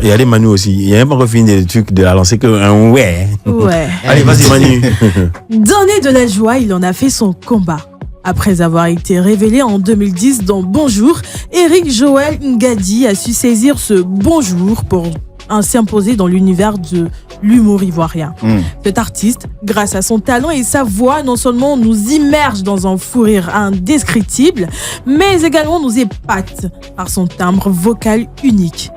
Il y a des Manu aussi. Il n'y a même pas encore fini des trucs de la lancer qu'un ouais. Ouais. Allez, vas-y, Manu. Donné de la joie, il en a fait son combat. Après avoir été révélé en 2010 dans Bonjour, Eric Joël Ngadi a su saisir ce bonjour pour s'imposer dans l'univers de l'humour ivoirien. Cet artiste, grâce à son talent et sa voix, non seulement nous immerge dans un fou rire indescriptible, mais également nous épate par son timbre vocal unique.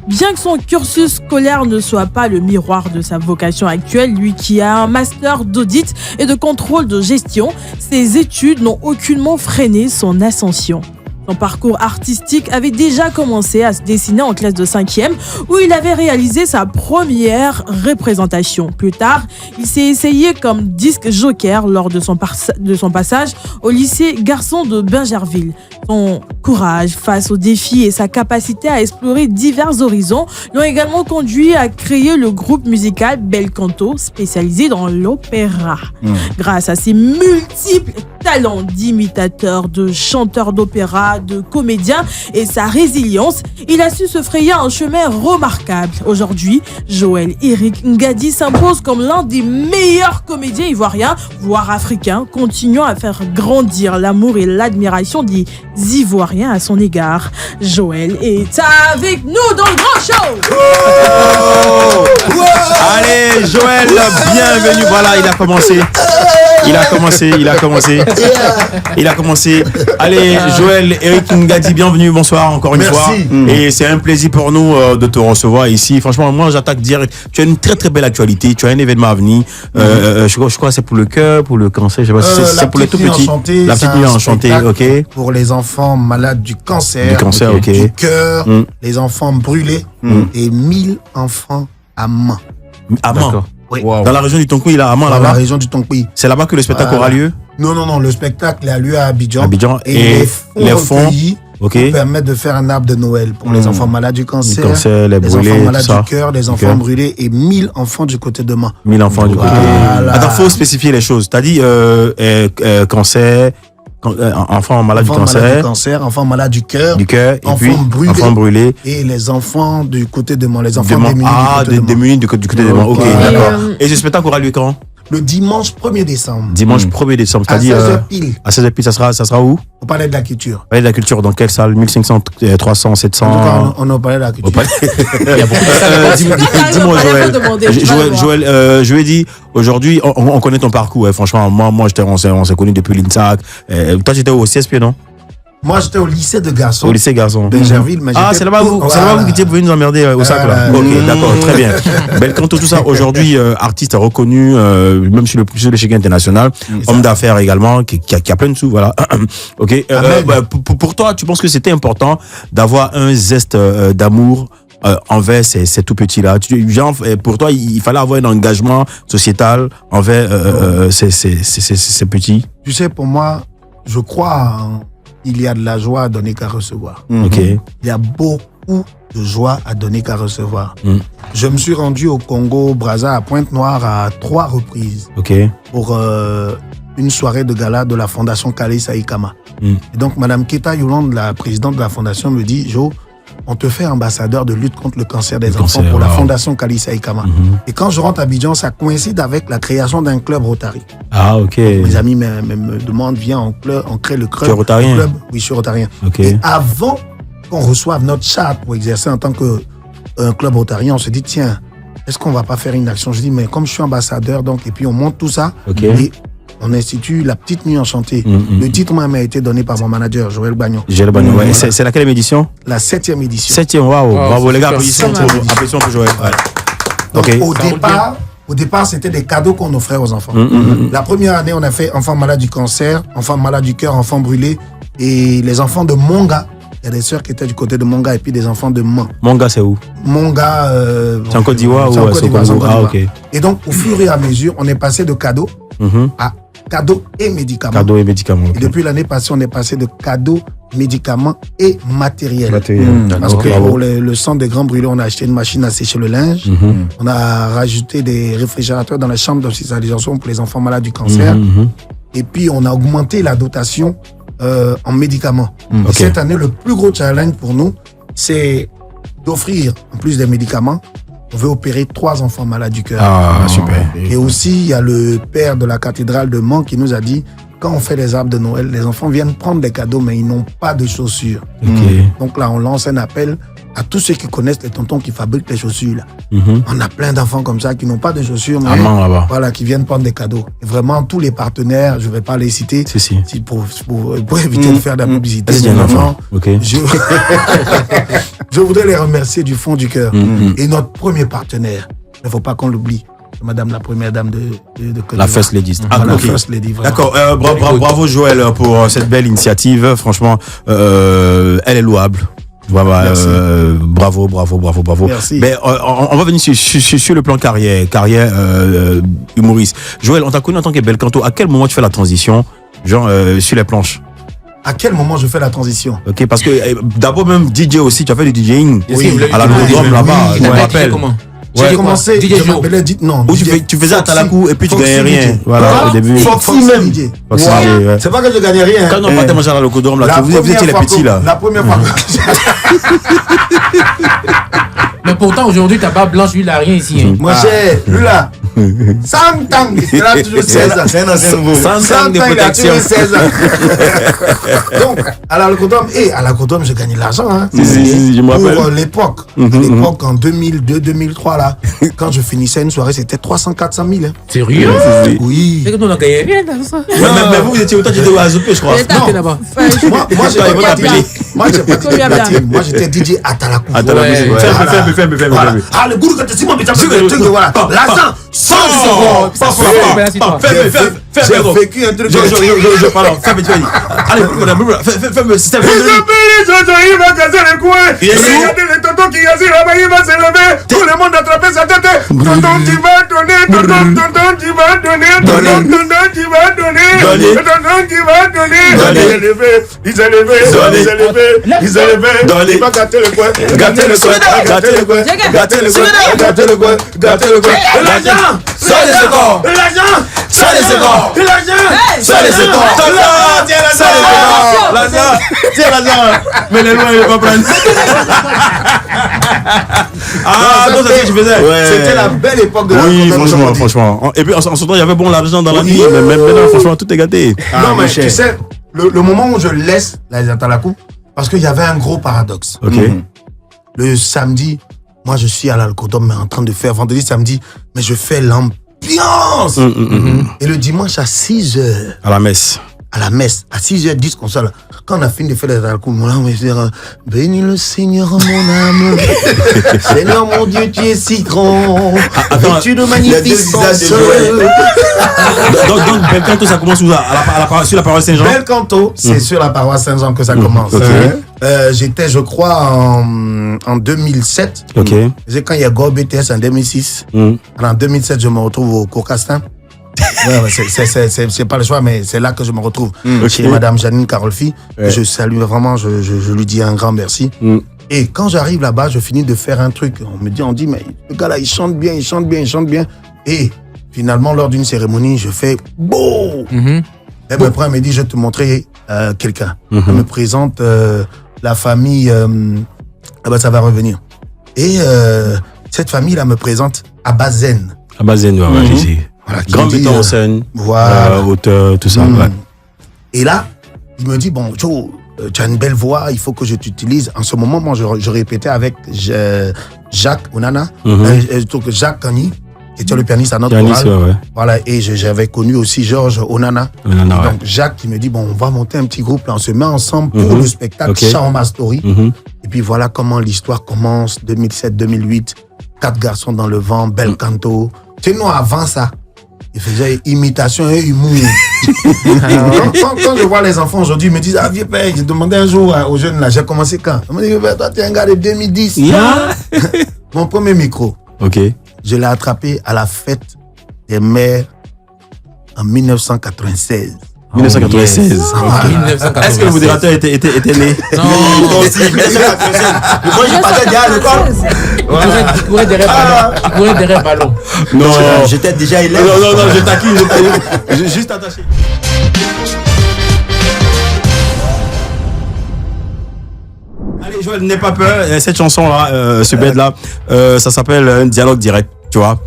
Bien que son cursus scolaire ne soit pas le miroir de sa vocation actuelle, lui qui a un master d'audit et de contrôle de gestion, ses études n'ont aucunement freiné son ascension. Son parcours artistique avait déjà commencé à se dessiner en classe de 5e, où il avait réalisé sa première représentation. Plus tard, il s'est essayé comme disque joker lors de son passage au lycée Garçon de Bingerville. Son courage face aux défis et sa capacité à explorer divers horizons l'ont également conduit à créer le groupe musical Bel Canto, spécialisé dans l'opéra. Grâce à ses multiples talent d'imitateur, de chanteur d'opéra, de comédien et sa résilience, il a su se frayer un chemin remarquable. Aujourd'hui, Joël Eric Ngadi s'impose comme l'un des meilleurs comédiens ivoiriens, voire africains, continuant à faire grandir l'amour et l'admiration des Ivoiriens à son égard. Joël est avec nous dans le grand show. Allez, Joël, bienvenue. Voilà, il a commencé. Allez, Joël, Eric Ngadi, bienvenue, bonsoir encore une fois. Et c'est un plaisir pour nous de te recevoir ici. Franchement, moi j'attaque direct. Tu as une très très belle actualité, tu as un événement à venir. Je crois que c'est pour le cœur, pour le cancer, je sais pas si c'est pour les tout petits. La petite nuit enchantée, ok. Pour les enfants malades du cancer, ok. Du cœur, les enfants brûlés et 1000 enfants à main. À main. Oui. Wow. Dans la région du Tonkoui, il a à main là-bas. Dans la région du Tonkoui. C'est là-bas que le spectacle aura lieu? Non, le spectacle a lieu à Abidjan. Et les fonds pour permettre de faire un arbre de Noël pour les enfants malades du cancer, les brûlés, enfants malades du cœur, les enfants brûlés et 1000 enfants du côté de main. 1000 enfants du côté de main. Attends, faut spécifier les choses. T'as dit cancer, enfants malades du cancer, enfants malades du cœur, enfants brûlés et les enfants du côté de main, les enfants démunis du côté de main. Ok, d'accord. Et ce spectacle aura lieu quand? Le dimanche 1er décembre. Dimanche 1er décembre, c'est-à-dire à 16h pile, ça sera où? Au Palais de la Culture. Palais de la Culture, dans quelle salle? 1500, 300, 700? En tout cas, on est au Palais de la Culture. Il y a beaucoup de dis-moi, Joël, je lui ai dit, aujourd'hui, on connaît ton parcours. Franchement, moi on s'est connus depuis l'INSAC. Toi, j'étais au CSP, non? Moi, j'étais au lycée de garçons. Au lycée garçons. Bingerville, mais c'est là-bas où vous étiez venu nous emmerder au sac, là. Ok, d'accord, très bien. Bel Canto, tout ça, aujourd'hui, artiste reconnu, même sur le chic international, homme d'affaires également, qui a plein de sous, voilà. Ok. Pour toi, tu penses que c'était important d'avoir un zeste d'amour envers ces tout petits là? Pour toi, il fallait avoir un engagement sociétal envers ces petits? Tu sais, pour moi, je crois il y a de la joie à donner qu'à recevoir. Okay. Il y a beaucoup de joie à donner qu'à recevoir. Je me suis rendu au Congo, Brazza, à Pointe-Noire à 3 reprises pour une soirée de gala de la fondation Kalisa Ikama. Et donc, Madame Keta Yolande, la présidente de la fondation, me dit, Jo, on te fait ambassadeur de lutte contre le cancer des enfants pour la fondation Kalisa Ikama. Et quand je rentre à Abidjan, ça coïncide avec la création d'un club Rotary. Ah, ok. Mes amis me demandent, viens, on crée le club. Tu es rotarien? Oui, je suis rotarien. Okay. Et avant qu'on reçoive notre charte pour exercer en tant que club rotarien, on se dit, tiens, est-ce qu'on va pas faire une action? Je dis, mais comme je suis ambassadeur, donc, et puis on monte tout ça, et on institue la petite nuit enchantée. Le titre m'a été donné par mon manager, Joël Bagnon. Joël Bagnon, ouais. C'est laquelle édition? La 7e édition. 7e, waouh. Bravo les gars, applaudissements pour Joël. Donc au départ, c'était des cadeaux qu'on offrait aux enfants. La première année, on a fait enfants malades du cancer, enfants malades du cœur, enfants brûlés, et les enfants de Monga. Il y a des sœurs qui étaient du côté de Monga et puis des enfants de Man. Monga, c'est où? Monga, c'est en Côte d'Ivoire ou c'est au Congo? Ah, ok. Et donc, au fur et à mesure, on est passé de cadeaux à cadeaux et médicaments. Cadeaux et médicaments. Et depuis l'année passée, on est passé de cadeaux, médicaments et matériel. Parce que pour le centre des grands brûlés, on a acheté une machine à sécher le linge. On a rajouté des réfrigérateurs dans la chambre d'hospitalisation pour les enfants malades du cancer. Et puis, on a augmenté la dotation en médicaments. Cette année, le plus gros challenge pour nous, c'est d'offrir, en plus des médicaments, on veut opérer 3 enfants malades du cœur. Ah, super. Et aussi, il y a le père de la cathédrale de Mans qui nous a dit, quand on fait les arbres de Noël, les enfants viennent prendre des cadeaux, mais ils n'ont pas de chaussures. Donc là, on lance un appel à tous ceux qui connaissent les tontons qui fabriquent les chaussures. Là. On a plein d'enfants comme ça qui n'ont pas de chaussures, mais voilà, qui viennent prendre des cadeaux. Et vraiment, tous les partenaires, je ne vais pas les citer, pour éviter de faire de la publicité. Je voudrais les remercier du fond du cœur. Et notre premier partenaire, il ne faut pas qu'on l'oublie, Madame la première dame de la First Lady. First Lady, d'accord. Bravo Joël pour cette belle initiative. Franchement, elle est louable. Bravo. Merci. Mais on va venir sur le plan carrière humoriste. Joël, on t'a connu en tant que Belcanto. À quel moment tu fais la transition, genre sur les planches? À quel moment je fais la transition? Ok, parce que d'abord même DJ aussi, tu as fait du DJing à la Lodrome là-bas. Je me rappelle. J'ai commencé, je m'appelais non. Où tu faisais à Talakou et puis tu gagnais rien. Voilà, au début. Foxy même. C'est pas que je gagnais rien. Quand on partait manger à la Lodrome là, vous étiez les petits là. La première fois. Mais pourtant, aujourd'hui, t'as pas blanche, lui, il a rien ici. Moi, j'ai, lui là, 100 ans, il a toujours 16 ans. C'est un ancien nouveau. 100 ans de protection. 16 ans. Donc, à la Lodrome, je gagnais de l'argent. Hein. Je me rappelle. Pour l'époque. À l'époque, en 2002, 2003, là, quand je finissais une soirée, c'était 300, 400 000. Hein. Sérieux? Oui. C'est que nous, on a gagné rien dans ça. Mais vous étiez autant que à Zopé, je crois. Non, moi, j'étais DJ à Talakou. Ferme. Ah, le gourou, quand tu m'as mis ça, voilà. L'argent, 100 secondes. J'ai vécu un truc. Je parle. Ferme. Allez, ferme le système. Il va casser les coins. Regardez les tontons qui assis là-bas, il va se lever. Tout le monde attraper sa tête. Tonton, tu vas donner. Tonton, tu vas donner. Tonton, tu vas donner. Tonton, tu vas donner. Il s'est levé. Il va gâter le coin. Gâter le coin. L'argent. Sors les secondes. L'argent. Sors les secondes. Tiens l'argent. Mais les lois, ils ne vont pas prendre. Donc c'est ce que je faisais. C'était la belle époque de la franchement. Et puis en ce temps, il y avait bon l'argent dans la vie. Mais maintenant, franchement, tout est gâté. Non, mais tu sais, le moment où je laisse la Talakou, parce qu'il y avait un gros paradoxe. Le samedi, moi je suis à l'Alcodome, mais en train de faire, vendredi, samedi, mais je fais l'ambiance. Et le dimanche à 6h. À la messe, à 6h10, comme ça, là. Quand on a fini de faire les alcools, on va dire bénis le Seigneur, mon âme. Seigneur, mon Dieu, tu es si grand. Vêtu de magnificence. Donc, Belcanto, ça commence où là? Sur la paroisse Saint-Jean? Belcanto, c'est sur la paroisse Saint-Jean que ça commence. J'étais, je crois, en 2007. C'est quand il y a Go BTS en 2006. En 2007, je me retrouve au Cocastin. C'est pas le choix, mais c'est là que je me retrouve chez Madame Janine Carolfi. Je salue vraiment, je lui dis un grand merci. Et quand j'arrive là-bas, je finis de faire un truc. On dit, mais le gars là, il chante bien. Et finalement, lors d'une cérémonie, je fais beau. Elle me prend, elle me dit, je vais te montrer quelqu'un. Elle me présente la famille. Ça va revenir. Et cette famille-là me présente Abazen. Ici. Voilà, grand metteur en scène, auteur, tout ça. Et là, il me dit, bon, Joe, tu as une belle voix, il faut que je t'utilise. En ce moment, moi, je répétais avec Jacques Onana, Jacques Kani, qui était le pianiste à notre chorale. Voilà, et j'avais connu aussi Georges Onana. Donc, Jacques, qui me dit, bon, on va monter un petit groupe, là, on se met ensemble pour le spectacle Chant Ma Story. Et puis voilà comment l'histoire commence, 2007-2008, 4 garçons dans le vent, Belcanto. Tu sais, nous, avant ça, ils faisaient imitation et humour. Quand je vois les enfants aujourd'hui, ils me disent, vieux père, j'ai demandé un jour aux jeunes là, j'ai commencé quand? Ils me disent, toi, tu es un gars de 2010. Mon premier micro, je l'ai attrapé à la fête des mères en 1996. 1996. Est-ce que le modérateur était né? Non. Moi, je passais déjà à l'école. Il courait derrière ballon. Non, j'étais déjà élève. Non, je taquine. Juste attaché. Allez, Joël, n'aie pas peur. Cette chanson-là, ce bed-là, ça s'appelle un dialogue direct, tu vois.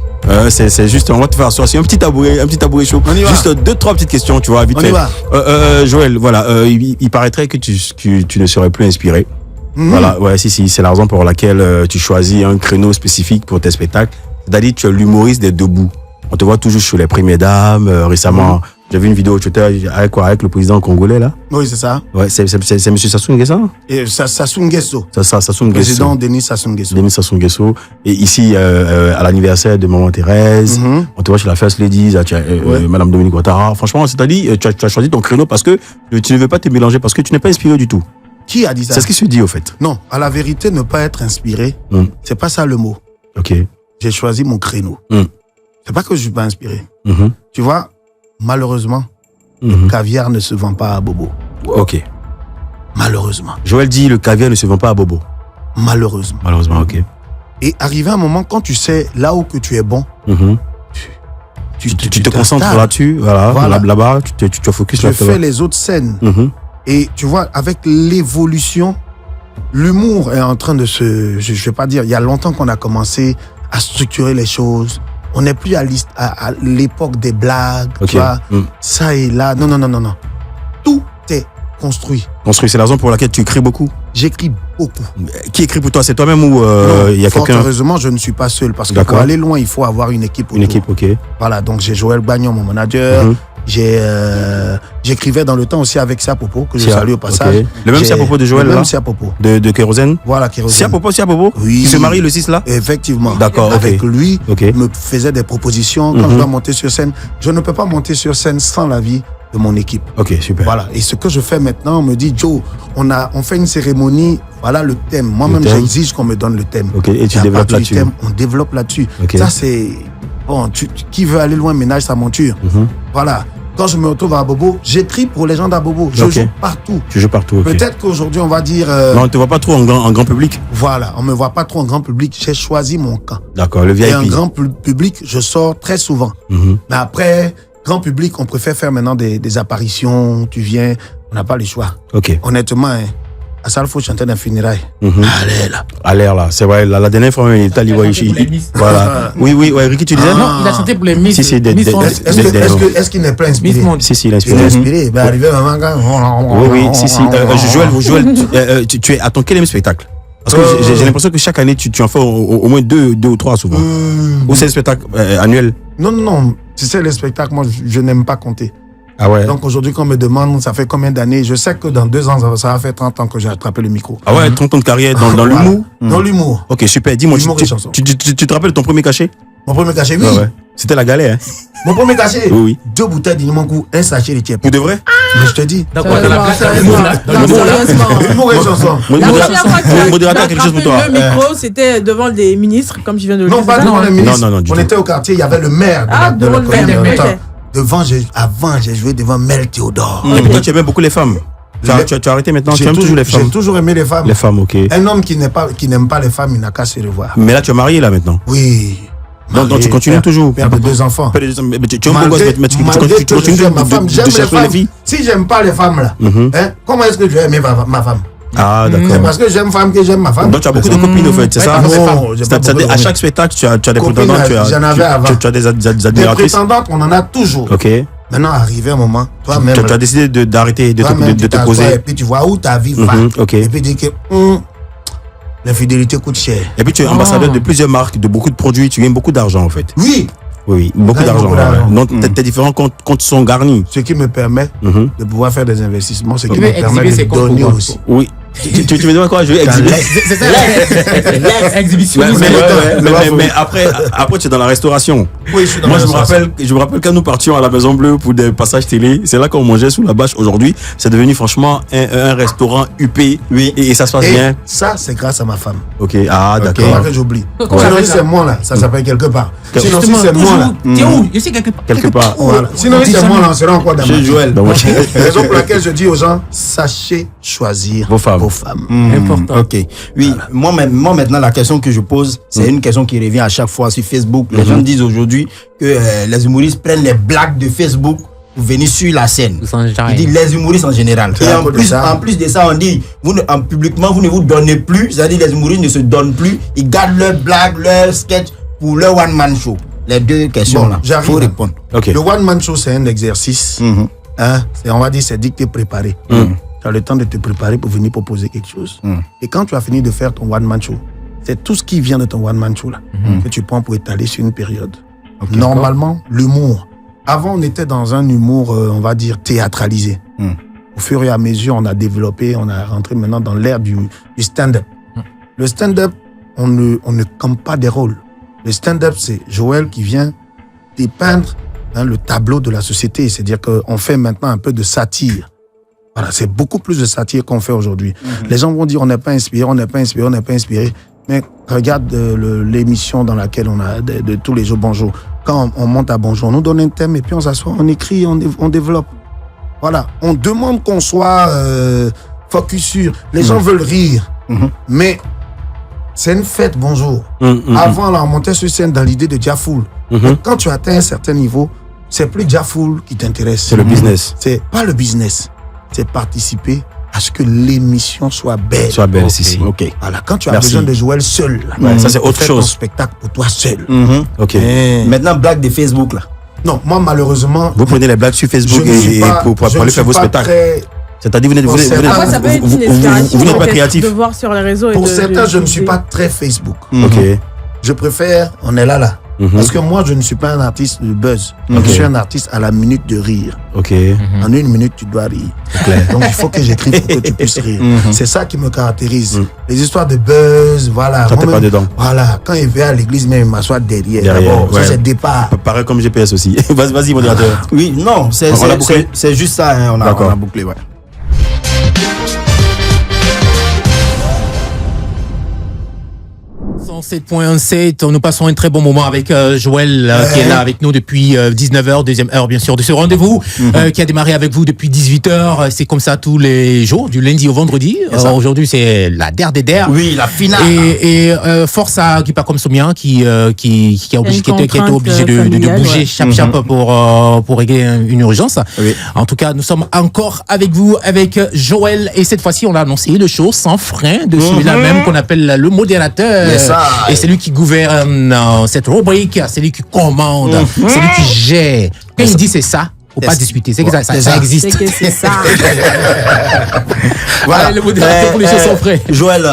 C'est juste, on va te faire asseoir. C'est un petit tabouret chaud. Juste 2-3 petites questions, tu vois, vite fait. Joël, voilà, il paraîtrait que tu ne serais plus inspiré. Voilà, ouais, si, c'est la raison pour laquelle tu choisis un créneau spécifique pour tes spectacles. C'est-à-dire, tu es l'humoriste des debout. On te voit toujours sur les premières dames. Récemment, j'ai vu une vidéo Twitter avec le président congolais, là. Oui, c'est ça. Ouais, c'est M. Sassou Nguesso. Et Sassou Nguesso. Sassou Nguesso. Président Denis Sassou Nguesso. Denis Sassou Nguesso. Et ici, à l'anniversaire de Maman Thérèse, on te voit chez la First Lady, Madame Dominique Ouattara. Franchement, c'est-à-dire, tu as choisi ton créneau parce que tu ne veux pas te mélanger, parce que tu n'es pas inspiré du tout. Qui a dit ça? C'est ce qui se dit, au fait. Non, à la vérité, ne pas être inspiré, c'est pas ça le mot. Ok. J'ai choisi mon créneau. C'est pas que je suis pas inspiré. Tu vois, malheureusement, le caviar ne se vend pas à Bobo. Ok. Malheureusement. Joël dit le caviar ne se vend pas à Bobo. Malheureusement. Malheureusement, ok. Et arrivé un moment, quand tu sais là où que tu es bon, tu te concentres là-dessus, voilà. Là-bas, tu te focuses là-dessus. Tu fais les autres scènes. Et tu vois, avec l'évolution, l'humour est en train de se... Je vais pas dire, il y a longtemps qu'on a commencé à structurer les choses. On n'est plus à l'époque des blagues, tu vois, ça et là. Non. Tout est construit. Construit, c'est la raison pour laquelle tu écris beaucoup? J'écris beaucoup. Qui écrit pour toi? C'est toi-même ou il y a quelqu'un? Heureusement, je ne suis pas seul parce que pour aller loin, il faut avoir une équipe autour. Une équipe, ok. Voilà, donc j'ai Joël Bagnon, mon manager. J'écrivais dans le temps aussi avec Siapopo, que je salue au passage. Okay. Le même Siapopo de Joël, le là? même Siapopo. De Kérosène? Voilà, Kérosène. Siapopo? Oui. Qui se marie le 6 là? Effectivement. D'accord, ok. Avec lui, il me faisait des propositions quand je dois monter sur scène. Je ne peux pas monter sur scène sans l'avis de mon équipe. Ok, super. Voilà. Et ce que je fais maintenant, on me dit, Joe, on fait une cérémonie, voilà le thème. Moi-même, j'exige qu'on me donne le thème. Ok, et tu développes là-dessus. On développe là-dessus. Okay. Ça, c'est... Bon, qui veut aller loin ménage sa monture. Voilà. Quand je me retrouve à Bobo, j'écris pour les gens d'Abobo. Je joue partout. Tu joues partout, ok. Peut-être qu'aujourd'hui, on va dire... Non, on ne te voit pas trop en grand public. Voilà, on ne me voit pas trop en grand public. J'ai choisi mon camp. D'accord, le VIP. Et en grand public, je sors très souvent. Mais après, grand public, on préfère faire maintenant des apparitions. Tu viens, on n'a pas le choix. Ok. Honnêtement, à ça, il faut chanter d'un funérail. Allez là, c'est vrai. La dernière fois, il était à voilà. Oui, Ricky, tu disais? Non, il a chanté pour les Miss. Si, est-ce qu'il n'est pas inspiré? Si, il est inspiré. Il est inspiré. Ben, arrivé à un gars. Oui, si. Joël, tu es à ton quel spectacle? Parce que j'ai l'impression que chaque année, tu en fais au moins deux ou trois souvent. Ou c'est un spectacle annuel? Non. Tu sais, les spectacles, moi, je n'aime pas compter. Ah ouais. Donc aujourd'hui, quand on me demande, ça fait combien d'années? Je sais que dans 2 ans, ça va faire 30 ans que j'ai attrapé le micro. Ah ouais, 30 ans de carrière dans l'humour? Dans l'humour. Ok, super. Dis-moi, tu te rappelles ton premier cachet? Mon premier cachet, oui. Ouais. C'était la galère, hein? Mon premier cachet? Oui. 2 bouteilles d'Inimankou, un sachet de tiers. Pour de vrai? Mais je te dis. D'accord, Humour et chanson. La première fois que modérateur, quelque chose pour toi. Le micro, c'était devant des ministres, comme je viens de le dire. Non, pas devant les ministres. Non, on était au quartier, il y avait le maire de la commune. Avant, j'ai joué devant Mel Théodore. Et toi, tu aimais beaucoup les femmes. Tu as arrêté maintenant, tu aimes toujours les femmes. J'ai toujours aimé les femmes. Les femmes, ok. Un homme qui n'aime pas les femmes, il n'a qu'à se revoir. Mais là, tu es marié, là, maintenant? Oui. Donc tu continues toujours. Père de 2 enfants. Mais tu es un beau gosse, mais tu continues de chercher les filles? Si j'aime pas les femmes, là, comment est-ce que je vais aimer ma femme? Ah, d'accord. C'est parce que j'aime femme que j'aime ma femme. Donc tu as beaucoup de copines, au fait, c'est ça? Non, c'est-à-dire, à chaque spectacle, tu as des prétendantes, j'en avais avant. Tu as des admiratrices. Des prétendantes, on en a toujours. Ok. Maintenant, arrivé un moment, toi-même. Tu as décidé d'arrêter de te poser. Et puis tu vois où ta vie va. Et puis tu dis que l'infidélité coûte cher. Et puis tu es ambassadeur de plusieurs marques, de beaucoup de produits, tu gagnes beaucoup d'argent, en fait. Oui, beaucoup d'argent. Donc tes différents comptes sont garnis. Ce qui me permet de pouvoir faire des investissements, ce qui me permet de donner aussi. Oui. Tu me demandes quoi? Je vais exhiber. C'est ça, exhibition. Mais après, tu es dans la restauration. Oui, je suis dans la restauration. Je me rappelle quand nous partions à la Maison Bleue pour des passages télé, c'est là qu'on mangeait sous la bâche. Aujourd'hui, c'est devenu franchement un restaurant huppé. Oui. Et ça se passe bien. Ça, c'est grâce à ma femme. Ok, ah, d'accord. C'est pas que j'oublie. Sinon, si c'est moi là, ça s'appelle quelque part. Sinon, si c'est moi là. T'es où? Je sais quelque part. Quelque part. Voilà. Sinon, si c'est moi là, on sera encore dans Chez Joël. La raison pour laquelle je dis aux gens, sachez choisir vos femmes. Important. Ok. Oui, voilà. moi maintenant, la question que je pose, c'est une question qui revient à chaque fois sur Facebook. Les gens disent aujourd'hui que les humoristes prennent les blagues de Facebook pour venir sur la scène. Il Il dit les humoristes en général. Et en plus de ça, on dit, publiquement, vous ne vous donnez plus. C'est-à-dire les humoristes ne se donnent plus. Ils gardent leur blague, leur sketch pour leur one-man show. Les deux questions là. Il faut répondre. Okay. Le one-man show, c'est un exercice. On va dire, c'est dicté préparé. Tu as le temps de te préparer pour venir proposer quelque chose. Et quand tu as fini de faire ton one-man show, c'est tout ce qui vient de ton one-man show là que tu prends pour étaler sur une période. Okay, normalement, l'humour. Avant, on était dans un humour, on va dire, théâtralisé. Au fur et à mesure, on a développé, on a rentré maintenant dans l'ère du stand-up. Le stand-up, on ne campe pas des rôles. Le stand-up, c'est Joël qui vient dépeindre le tableau de la société. C'est-à-dire qu'on fait maintenant un peu de satire. Voilà, c'est beaucoup plus de satire qu'on fait aujourd'hui. Les gens vont dire on n'est pas inspiré, on n'est pas inspiré, on n'est pas inspiré. Mais regarde l'émission dans laquelle on a de tous les jours Bonjour. Quand on monte à Bonjour, on nous donne un thème et puis on s'assoit, on écrit, on développe. Voilà, on demande qu'on soit focus sur. Les gens veulent rire, mais c'est une fête Bonjour. Avant, on montait sur scène dans l'idée de Diafoul. Quand tu atteins un certain niveau, c'est plus Diafoul qui t'intéresse. C'est le business. C'est pas le business, c'est participer à ce que l'émission soit belle. Soit belle, si. Ok. Voilà, quand tu as besoin de Joël seul, ça c'est autre chose. Ton spectacle pour toi seul. Ok. Maintenant, blague de Facebook là. Non, moi malheureusement. Vous prenez les blagues sur Facebook pour aller faire vos spectacles. C'est-à-dire vous n'êtes pas créatif. De voir sur les réseaux. Pour certains, je ne suis pas très Facebook. Ok. Je préfère, on est là. Parce que moi, je ne suis pas un artiste de buzz. Je suis un artiste à la minute de rire. Ok. En une minute, tu dois rire. Donc, il faut que j'écrive pour que tu puisses rire. C'est ça qui me caractérise. Les histoires de buzz, voilà. Ça t'es pas dedans. Voilà. Quand il vient à l'église, même, il m'assoit derrière. D'abord, ça, c'est le départ. Pareil comme GPS aussi. Vas-y, modérateur. Oui, non, c'est juste ça. On a bouclé, ouais. 7.17, nous passons un très bon moment avec Joël qui est là avec nous depuis 19h, deuxième heure bien sûr de ce rendez-vous qui a démarré avec vous depuis 18h. C'est comme ça tous les jours, du lundi au vendredi. Aujourd'hui c'est la der des der. Oui, la finale. Et force à Guipa comme Soumien qui était obligé de bouger chap pour régler une urgence. Oui. En tout cas, nous sommes encore avec vous, avec Joël, et cette fois-ci on a annoncé le show sans frein de celui-là même qu'on appelle le modérateur. Et c'est lui qui gouverne cette rubrique, c'est lui qui commande, c'est lui qui gère. Quand il dit c'est ça, faut pas discuter, c'est que ça existe. C'est que c'est ça. Voilà, le modérateur pour les choses sans frais. Joël,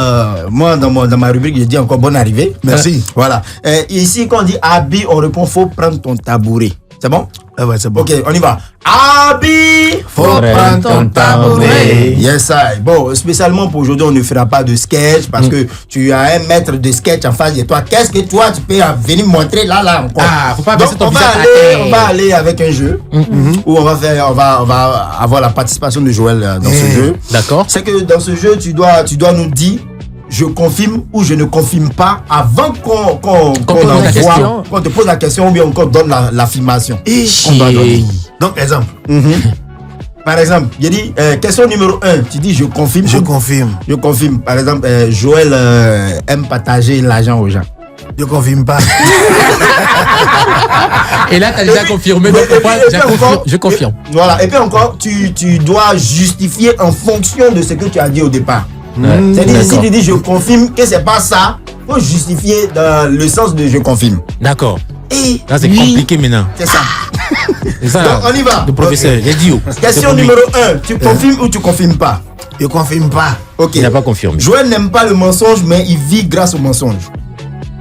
moi dans ma rubrique, je dis encore bonne arrivée. Merci. Voilà. Ici, quand on dit Abi, on répond faut prendre ton tabouret. C'est bon? Ouais, c'est bon. Ok, on y va. Abi, faut prendre ton tabouret. Yes, I. Bon, spécialement pour aujourd'hui, on ne fera pas de sketch parce que tu as un maître de sketch en face de toi. Qu'est-ce que toi, tu peux venir montrer là encore? Faut pas donc, on va aller avec un jeu où on va avoir la participation de Joël dans ce jeu. D'accord. C'est que dans ce jeu, tu dois nous dire je confirme ou je ne confirme pas avant qu'on te pose la question ou bien qu'on donne l'affirmation. Donc, exemple. Par exemple, il dit question numéro 1, tu dis je confirme. Je confirme. Je confirme. Par exemple, Joël aime partager l'argent aux gens. Je confirme pas. Et là, tu as déjà confirmé, donc je confirme. Voilà, et puis encore, tu dois justifier en fonction de ce que tu as dit au départ. C'est-à-dire, si tu dis je confirme que c'est pas ça, faut justifier dans le sens de je confirme. D'accord. Et là, c'est compliqué maintenant. C'est ça. C'est ça. Donc, on y va. Le professeur, j'ai dit. Question numéro 1, tu confirmes ou tu confirmes pas? Je confirme pas. Ok. Il n'a pas confirmé. Joël n'aime pas le mensonge, mais il vit grâce au mensonge.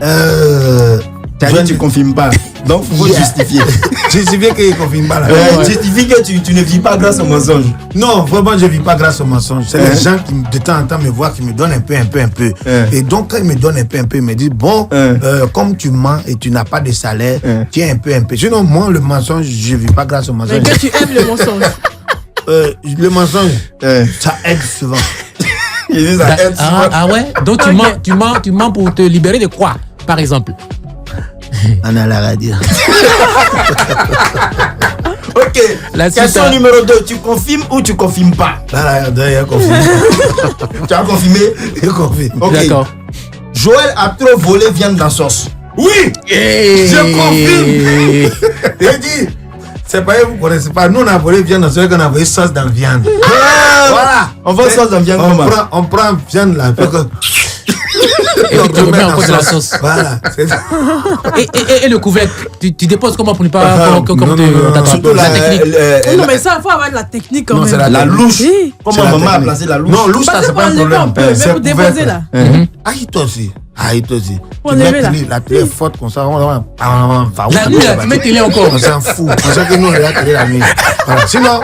Joël, tu confirmes pas. Donc, il faut justifier. Justifier que je ne confirme pas. Justifie que tu ne vis pas grâce au mensonge. Non, vraiment, je ne vis pas grâce au mensonge. C'est les gens qui, de temps en temps, me voient, qui me donnent un peu. Et donc, quand ils me donnent un peu, ils me disent, bon, comme tu mens et tu n'as pas de salaire, tiens un peu. Sinon, moi, le mensonge, je ne vis pas grâce au mensonge. Mais que tu aimes le mensonge. Le mensonge, ça aide souvent. Ça aide souvent. Ah ouais? Donc, tu mens pour te libérer de quoi, par exemple? On a la radio. Ok. Question numéro 2. Tu confirmes ou tu confirmes pas? Là, confirme. Tu as confirmé? Je confirme. Ok. D'accord. Joël a trop volé viande dans sauce. Oui. Je confirme. Il dit, C'est pas vous connaissez pas. Nous on a volé viande dans ce qu'on a volé sauce dans viande. Voilà. On vole sauce dans viande. On prend viande là. Et tu remets encore de la sauce. Voilà. Et le couvercle, tu déposes comment pour ne pas surtout la technique. Non mais ça, il faut avoir de la technique quand même. La louche. Comment maman a placé la louche? Non, louche ça c'est pas un problème. Mais vous déposez là. Aïe toi aussi. Aïe toi aussi. On lève là. La télé est forte comme ça. La nuit là, tu mets télé encore. On s'en fout. On sait que nous on est la télé la nuit. Sinon,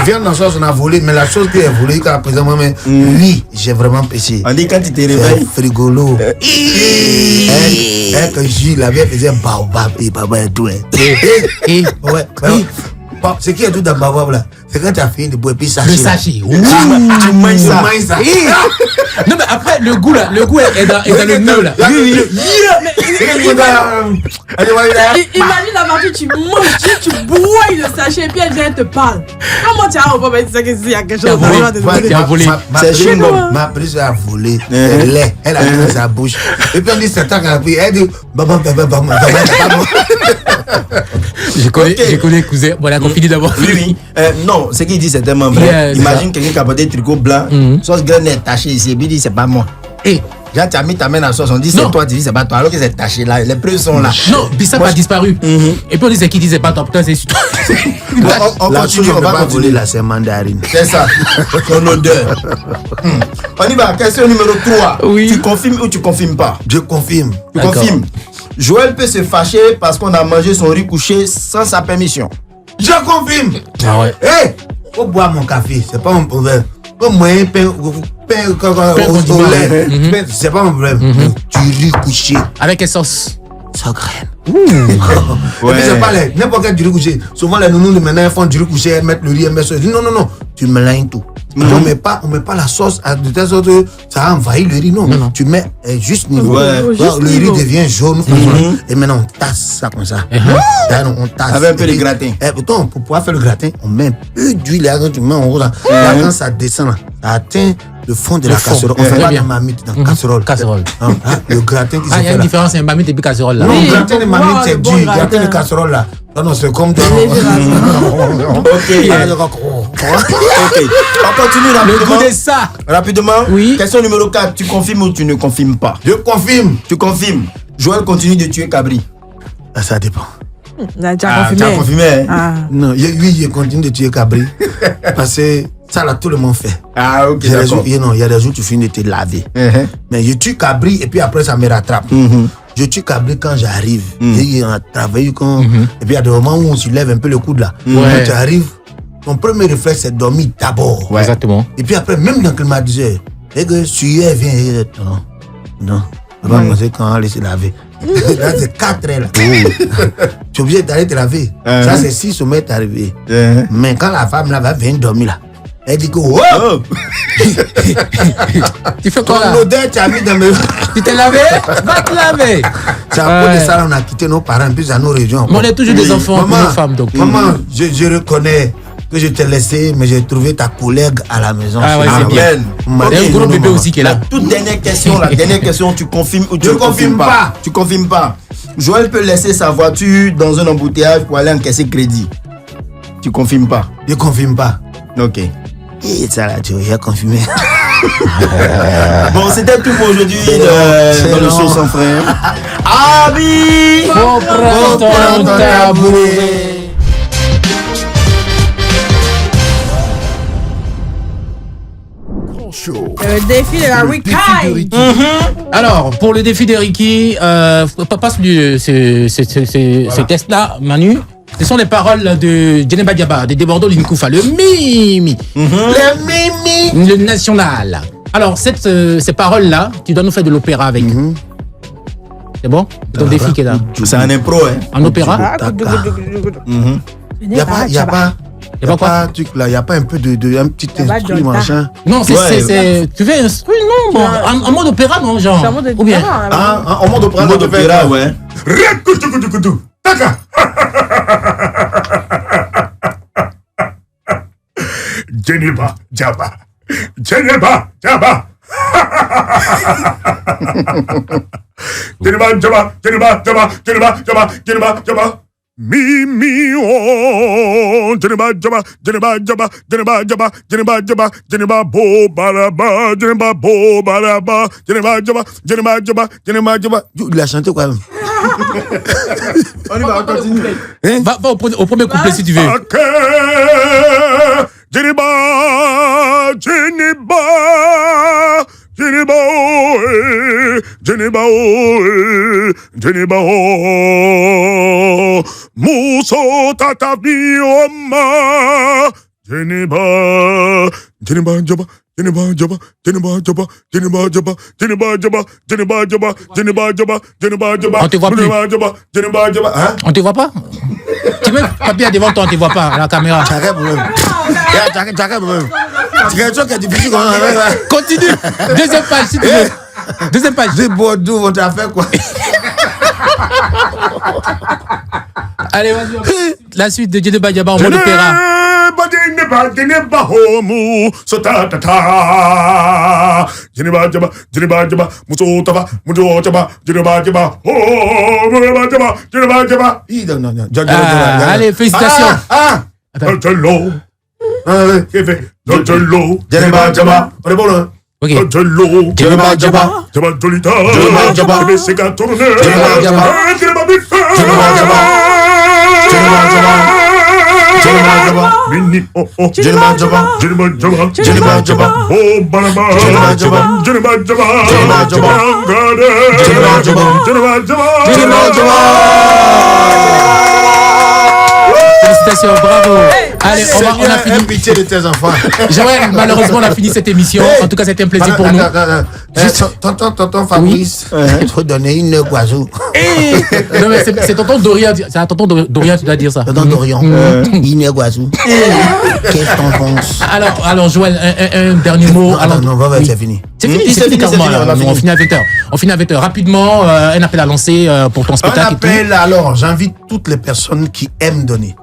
viande dans sauce on a volé, mais la chose qui est volée qu'à présent moi, oui, j'ai vraiment péché. On dit quand tu te réveilles. Frigolo. Que Jules avait faisait baobab et baba et tout. Ouais. Ce qui est tout dans baobab là, c'est quand tu as fini de boire puis sachet. Le sachet. Tu manges ça. Non mais après le goût est dans le nœud là. Imagine la partie, tu manges, tu bois le sachet et puis elle vient te parler. Comment tu as repas mais tu sais qu'il y a quelque chose Tu as volé. C'est chewing-gum. Ma prise a volé. Elle a mis dans sa bouche. Et puis on dit c'est tant qu'elle a pris. Elle dit Je connais cousin. Voilà, qu'on finit d'abord. Oui. Non, ce qu'il dit c'est tellement vrai. Imagine quelqu'un qui a porté des tricots blancs, sauce graine est tachée ici, et puis il dit c'est pas moi. Genre, tu as mis ta main dans la sauce, on dit c'est toi, tu dis c'est pas toi, alors que c'est taché là, les preuves sont là. Non, Bissap a disparu. Et puis on dit c'est qui dit c'est pas toi, putain, c'est toi. On continue, on va continuer là, c'est mandarine. C'est ça, son odeur. On y va, question numéro 3. Oui. Tu confirmes ou tu confirmes pas? Je confirme. Tu confirmes. Joël peut se fâcher parce qu'on a mangé son riz couché sans sa permission. Je confirme. Ah ouais. Faut boire mon café, c'est pas mon problème. Comme moi, pain au lait, c'est pas mon problème. Tu riz couché. Avec quelle sauce? Sans graine. Et puis c'est pas n'importe quel du riz couché. Souvent les nounous maintenant font du riz couché, elles mettent le riz, elles mettent ça. Non. Tu mélanges tout. On met pas la sauce de telle sorte que ça envahit le riz. Non. Tu mets juste niveau. Le riz devient jaune. Et maintenant on tasse ça comme ça. On tasse. Avec un peu de gratin. Pourtant, pour pouvoir faire le gratin, on met un peu d'huile là, tu mets en haut là. Quand ça descend, ça atteint le fond de la casserole. On fait pas de marmite dans la casserole. Le gratin qui se fait là. Il y a une différence entre marmite et puis casserole là. Non, le gratin de marmite c'est dur. Le gratin de casserole là. Non, c'est comme de... Ok. On continue rapidement. Le goût de ça. Rapidement. Oui. Question numéro 4. Tu confirmes ou tu ne confirmes pas? Je confirme. Tu confirmes. Joël continue de tuer Cabri. Ça dépend. Tu as Tu as confirmé. Non, oui, je continue de tuer Cabri. Parce que ça là, tout le monde fait. Ah, ok. Il y a des jours, tu finis de te laver. Mais je tue Cabri et puis après, ça me rattrape. Je tue Cabri quand j'arrive. Et on a travaillé quand. Et puis il y a des moments où on se lève un peu le coude là. Quand tu arrives, ton premier réflexe c'est de dormir d'abord. Ouais. Exactement. Et puis après, même dans le climatiseur, dès que sueur vient, non. On va manger quand on va aller se laver. Là, c'est 4 heures là. Tu es obligé d'aller te laver. Ça, c'est si sommet est arrivé. Mais quand la femme là va venir dormir là, elle dit que oh! Tu fais quoi là? Ton odeur, tu as mis dans mes... Tu t'es lavé? Va te laver. C'est à cause de ça on a quitté nos parents, plus à nos régions. Mais on est toujours des enfants, nos femmes donc. Maman, je reconnais que je t'ai laissé, mais j'ai trouvé ta collègue à la maison. Ah ouais, c'est bien. Il y a un gros bébé aussi qui est là. La toute dernière question, tu confirmes ou tu ne confirmes pas? Tu confirmes pas. Joël peut laisser sa voiture dans un embouteillage pour aller encaisser crédit. Tu confirmes pas? Je confirme pas. Ok. Et ça là, tu as confirmé. Bon, c'était tout pour aujourd'hui dans le show sans frère. Abi! Faut prendre ton tabouret. Le défi de la Ricky. Alors, pour le défi de Ricky, passe ce test-là, Manu. Ce sont les paroles de Djeneba Diaba, de Debordo Linkoufa, le Mimi. Le Mimi. Le national. Alors, ces paroles-là, tu dois nous faire de l'opéra avec. C'est bon? C'est ton défi qui est là. C'est un impro, hein? En opéra? Il n'y a pas un truc là, il n'y a pas un peu un petit instrument machin. Non, c'est. Tu fais un instrument, non? En mode opéra, non, genre? C'est en mode ou bien? En mode opéra. En mode opéra, ouais. Djeneba Diaba. Djeneba Diaba. Djeneba Diaba. Djeneba Diaba. Djeneba Diaba. Djeneba Diaba. Mimi on Jeneba jaba Jeneba jaba Jeneba jaba Jeneba jaba Jeneba bo balaba Jeneba bo balaba Jeneba jaba Jeneba jaba Jeneba jaba. Il a chanté quand même. On y va, on continue. Va au premier couplet si tu veux. Jeneba Jeneba Jeneba Jeneba Jeneba Muso tatabi oma Jeneba Jeneba jaba Jeneba jaba Jeneba jaba Jeneba jaba Jeneba jaba Jeneba jaba Jeneba jaba Jeneba jaba. On te voit plus. Jeneba jaba. Hein? On te voit pas? Tu mets papier devant toi, on te voit pas à la caméra. T'as problème. C'est quelque chose qui est difficile. Continue. Deuxième page si tu veux. Deuxième page. C'est beau, d'où on t'a fait quoi? Allez, vas-y. La suite de Jeneba Jaba en mode opéra. Jeneba homu sotatata Jeneba jaba Jeneba jaba muso tava muso jaba Jeneba jaba oh Jeneba jaba. Allez, félicitations. Jolo Jolo Jeneba jaba. On est bon là. Ok. Jolo Jeneba jaba. Jaba jolita Jeneba jaba. c'est qu'à tourner. Jeneba jaba. Jeneba bifa. Jeneba jaba. Jeneba jaba. Jeneba jaba. Mini oh oh. Jeneba jaba. Jeneba jaba. Jeneba jaba. Oh balaba. Jeneba jaba. Jeneba jaba. Jeneba jaba. Jeneba jaba. Jeneba jaba. Jeneba jaba. Félicitations, bravo. Allez, on a fini. Pitié de tes enfants. Joël, malheureusement, on a fini cette émission. En tout cas, c'était un plaisir pour nous. Tonton Fabrice, il faut donner une oiseau. Non, mais c'est tonton Dorian. C'est à tonton Dorian, tu dois dire ça. Tonton Dorian, une oiseau. Qu'est-ce qu'on pense? Alors, Joël, un dernier mot. Non, c'est fini. C'est fini, c'est fini. On finit à 20h. On finit à 20h. Rapidement, un appel à lancer pour ton spectacle. Un appel, alors, j'invite toutes les personnes qui aiment donner.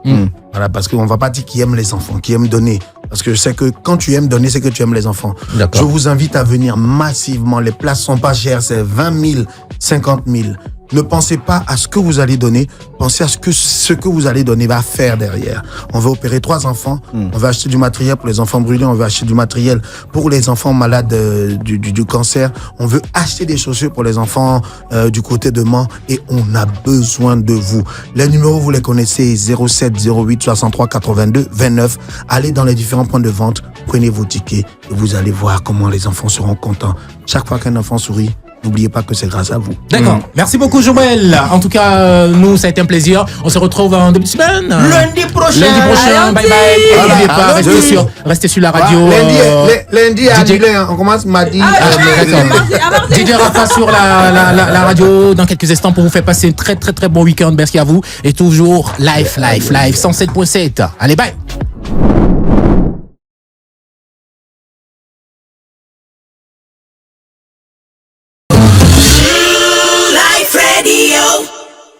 Voilà, parce qu'on ne va pas dire qui aiment les enfants, qui aiment donner. Parce que je sais que quand tu aimes donner, c'est que tu aimes les enfants. Je vous invite à venir massivement. Les places sont pas chères, c'est 20 000, 50 000. Ne pensez pas à ce que vous allez donner, pensez à ce que vous allez donner va faire derrière. On va opérer 3 enfants, on va acheter du matériel pour les enfants brûlés, on va acheter du matériel pour les enfants malades du cancer, on veut acheter des chaussures pour les enfants du côté de Mans et on a besoin de vous. Les numéros, vous les connaissez, 07 08 63 82 29. Allez dans les différents points de vente, prenez vos tickets et vous allez voir comment les enfants seront contents. Chaque fois qu'un enfant sourit, n'oubliez pas que c'est grâce à vous. D'accord. Merci beaucoup, Joël. En tout cas, nous, ça a été un plaisir. On se retrouve en début de semaine. Lundi prochain. Bye bye. N'oubliez pas, restez sur la radio. Lundi à Dublin, on commence mardi. DJ Rafa sur la radio dans quelques instants pour vous faire passer un très très très bon week-end. Merci à vous. Et toujours live 107.7. Allez, bye.